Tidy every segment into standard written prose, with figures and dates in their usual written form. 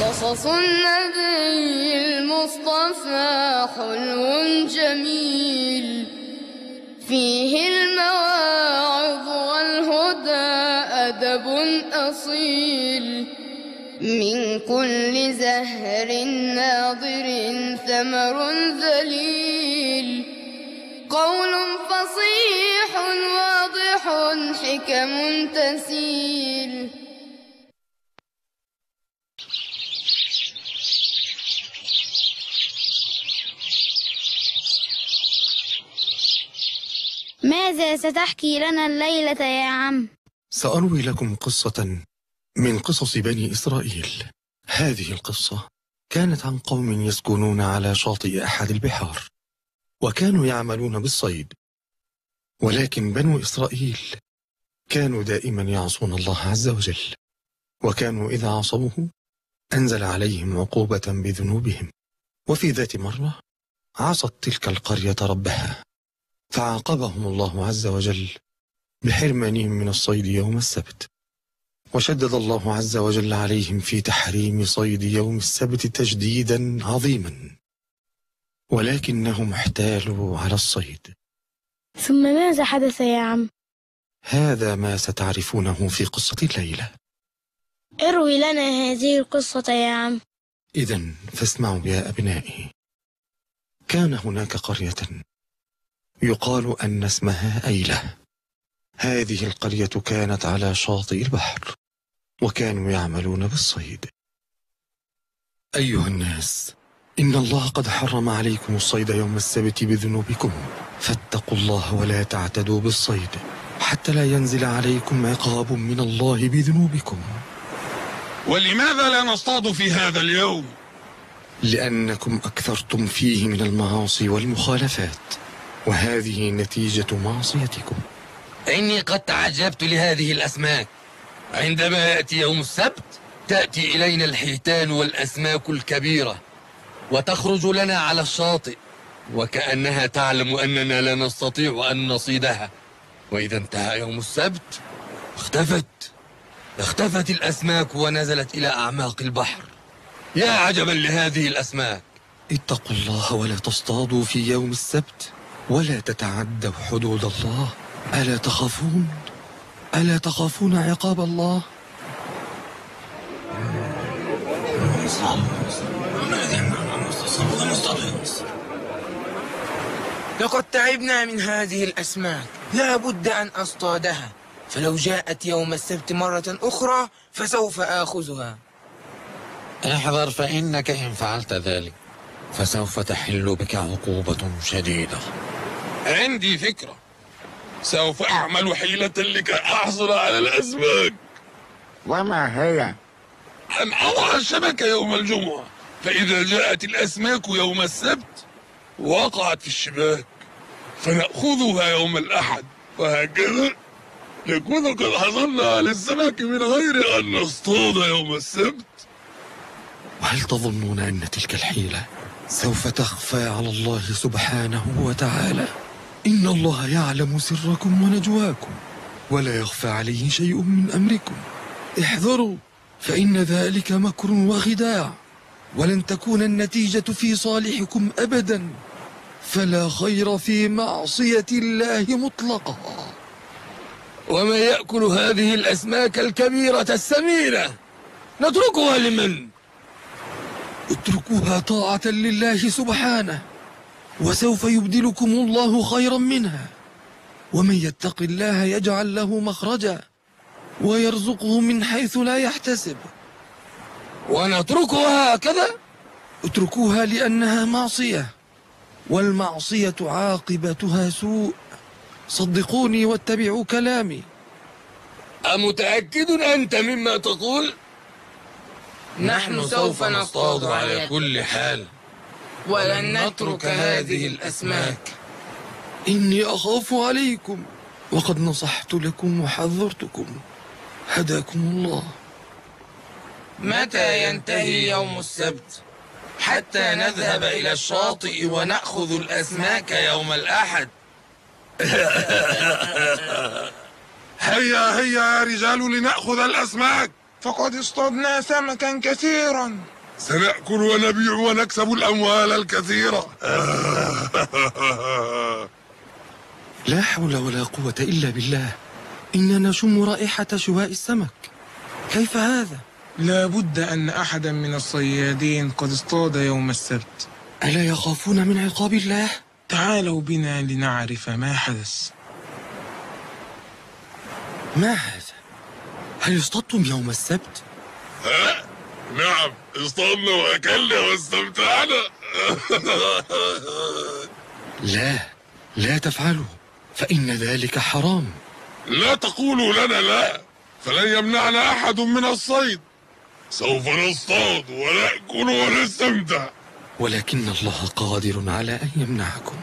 قصص النبي المصطفى حلو جميل، فيه المواعظ والهدى أدب أصيل، من كل زهر ناضر ثمر ذليل، قول فصيح واضح حكم تسيل. ماذا ستحكي لنا الليلة يا عم؟ سأروي لكم قصة من قصص بني إسرائيل. هذه القصة كانت عن قوم يسكنون على شاطئ أحد البحار، وكانوا يعملون بالصيد، ولكن بنو إسرائيل كانوا دائما يعصون الله عز وجل، وكانوا إذا عصوه أنزل عليهم عقوبة بذنوبهم. وفي ذات مرة عصت تلك القرية ربها، فعاقبهم الله عز وجل بحرمانهم من الصيد يوم السبت، وشدد الله عز وجل عليهم في تحريم صيد يوم السبت تشديدا عظيما، ولكنهم احتالوا على الصيد. ثم ماذا حدث يا عم؟ هذا ما ستعرفونه في قصة الليلة. اروي لنا هذه القصة يا عم. إذن فاسمعوا يا أبنائي. كان هناك قرية يقال أن اسمها أيلة. هذه القرية كانت على شاطئ البحر، وكانوا يعملون بالصيد. أيها الناس، إن الله قد حرم عليكم الصيد يوم السبت بذنوبكم، فاتقوا الله ولا تعتدوا بالصيد، حتى لا ينزل عليكم عقاب من الله بذنوبكم. ولماذا لا نصطاد في هذا اليوم؟ لأنكم أكثرتم فيه من المعاصي والمخالفات، وهذه نتيجة معصيتكم. إني قد تعجبت لهذه الأسماك. عندما يأتي يوم السبت تأتي إلينا الحيتان والأسماك الكبيرة وتخرج لنا على الشاطئ، وكأنها تعلم أننا لا نستطيع أن نصيدها، وإذا انتهى يوم السبت اختفت الأسماك ونزلت إلى أعماق البحر. يا عجبا لهذه الأسماك. اتقوا الله ولا تصطادوا في يوم السبت، ولا تتعدوا حدود الله. ألا تخافون عقاب الله؟ لقد تعبنا من هذه الأسماك، لا بد أن أصطادها، فلو جاءت يوم السبت مرة أخرى فسوف آخذها. احذر، فإنك إن فعلت ذلك فسوف تحل بك عقوبة شديدة. عندي فكرة، سوف أعمل حيلة لكي أحصل على الأسماك. وما هي؟ أن أضع الشبكة يوم الجمعة، فإذا جاءت الأسماك يوم السبت وقعت في الشباك فنأخذها يوم الأحد، وهكذا نكون قد حصلنا على السمك من غير أن نصطاد يوم السبت. وهل تظنون أن تلك الحيلة سوف تخفى على الله سبحانه وتعالى؟ إن الله يعلم سركم ونجواكم، ولا يخفى عليه شيء من أمركم. احذروا، فإن ذلك مكر وخداع، ولن تكون النتيجة في صالحكم أبدا، فلا خير في معصية الله مطلقا. وما يأكل هذه الأسماك الكبيرة السمينة نتركها لمن؟ اتركوها طاعة لله سبحانه، وسوف يبدلكم الله خيرا منها. ومن يتق الله يجعل له مخرجا ويرزقه من حيث لا يحتسب. ونتركها هكذا؟ اتركوها لأنها معصية، والمعصية عاقبتها سوء. صدقوني واتبعوا كلامي. أمتأكد أنت مما تقول؟ نحن سوف نصطاد على كل حال، ولن نترك هذه الأسماك. إني أخاف عليكم، وقد نصحت لكم وحذرتكم. هداكم الله. متى ينتهي يوم السبت حتى نذهب إلى الشاطئ ونأخذ الأسماك يوم الأحد؟ هيا هيا يا رجال لنأخذ الأسماك. فقد اصطدنا سمكا كثيرا. سنأكل ونبيع ونكسب الأموال الكثيرة. لا حول ولا قوة إلا بالله، إننا نشم رائحة شواء السمك. كيف هذا؟ لا بد أن أحدا من الصيادين قد اصطاد يوم السبت. ألا يخافون من عقاب الله؟ تعالوا بنا لنعرف ما حدث. ما هذا؟ هل اصطدتم يوم السبت؟ نعم، اصطادنا وأكلنا واستمتعنا. لا تفعلوا، فإن ذلك حرام. لا تقولوا لنا لا، فلن يمنعنا أحد من الصيد. سوف نصطاد ونأكل ونستمتع. ولكن الله قادر على أن يمنعكم،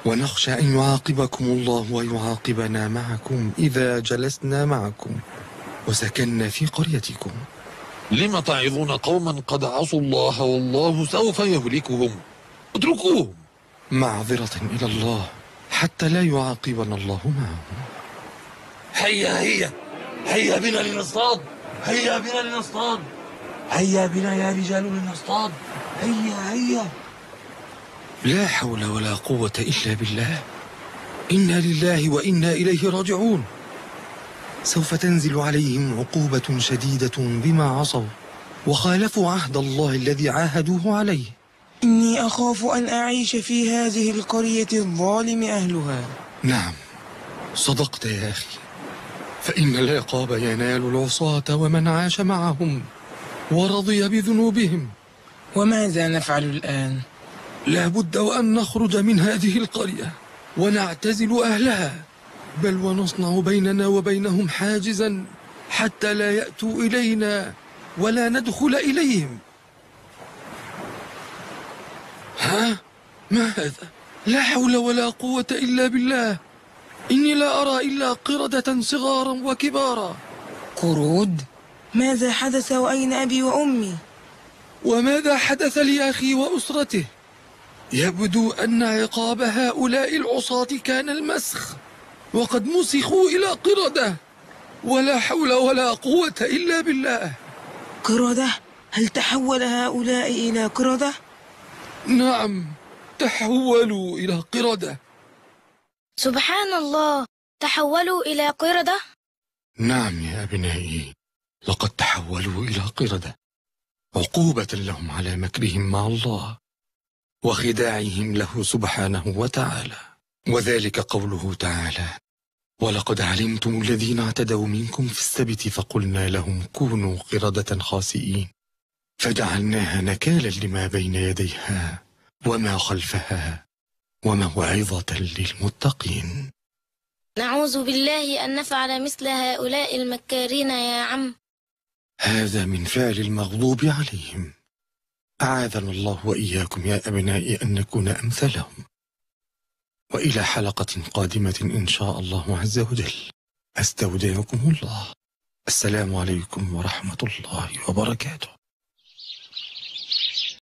ونخشى أن يعاقبكم الله ويعاقبنا معكم إذا جلسنا معكم وسكننا في قريتكم. لم تعظون قوما قد عصوا الله والله سوف يهلكهم؟ اتركوهم. معذرة إلى الله حتى لا يعاقبنا الله معهم. هيا بنا لنصطاد. هيا بنا لنصطاد. هيا بنا يا رجال لنصطاد. هيا. لا حول ولا قوة إلا بالله. إنا لله وإنا إليه راجعون. سوف تنزل عليهم عقوبة شديدة بما عصوا وخالفوا عهد الله الذي عاهدوه عليه. إني أخاف أن أعيش في هذه القرية الظالم أهلها. نعم، صدقت يا أخي، فإن العقاب ينال العصاة ومن عاش معهم ورضي بذنوبهم. وماذا نفعل الآن؟ لا بد وأن نخرج من هذه القرية ونعتزل أهلها، بل ونصنع بيننا وبينهم حاجزا حتى لا يأتوا إلينا ولا ندخل إليهم. ما هذا؟ لا حول ولا قوة إلا بالله. إني لا أرى إلا قردة صغارا وكبارا. قرود؟ ماذا حدث وأين أبي وأمي؟ وماذا حدث لأخي وأسرته؟ يبدو أن عقاب هؤلاء العصاة كان المسخ، وقد مسخوا إلى قردة. ولا حول ولا قوة إلا بالله. قردة؟ هل تحول هؤلاء إلى قردة؟ نعم، تحولوا إلى قردة. سبحان الله، تحولوا إلى قردة؟ نعم يا أبنائي، لقد تحولوا إلى قردة عقوبة لهم على مكرهم مع الله وخداعهم له سبحانه وتعالى. وذلك قوله تعالى: ولقد علمتم الذين اعتدوا منكم في السبت فقلنا لهم كونوا قردة خاسئين فجعلناها نكالا لما بين يديها وما خلفها وموعظة للمتقين. نعوذ بالله أن نفعل مثل هؤلاء المكارين يا عم. هذا من فعل المغضوب عليهم. أعاذنا الله وإياكم يا أبنائي أن نكون أمثلهم. وإلى حلقة قادمة إن شاء الله عز وجل. أستودعكم الله. السلام عليكم ورحمة الله وبركاته.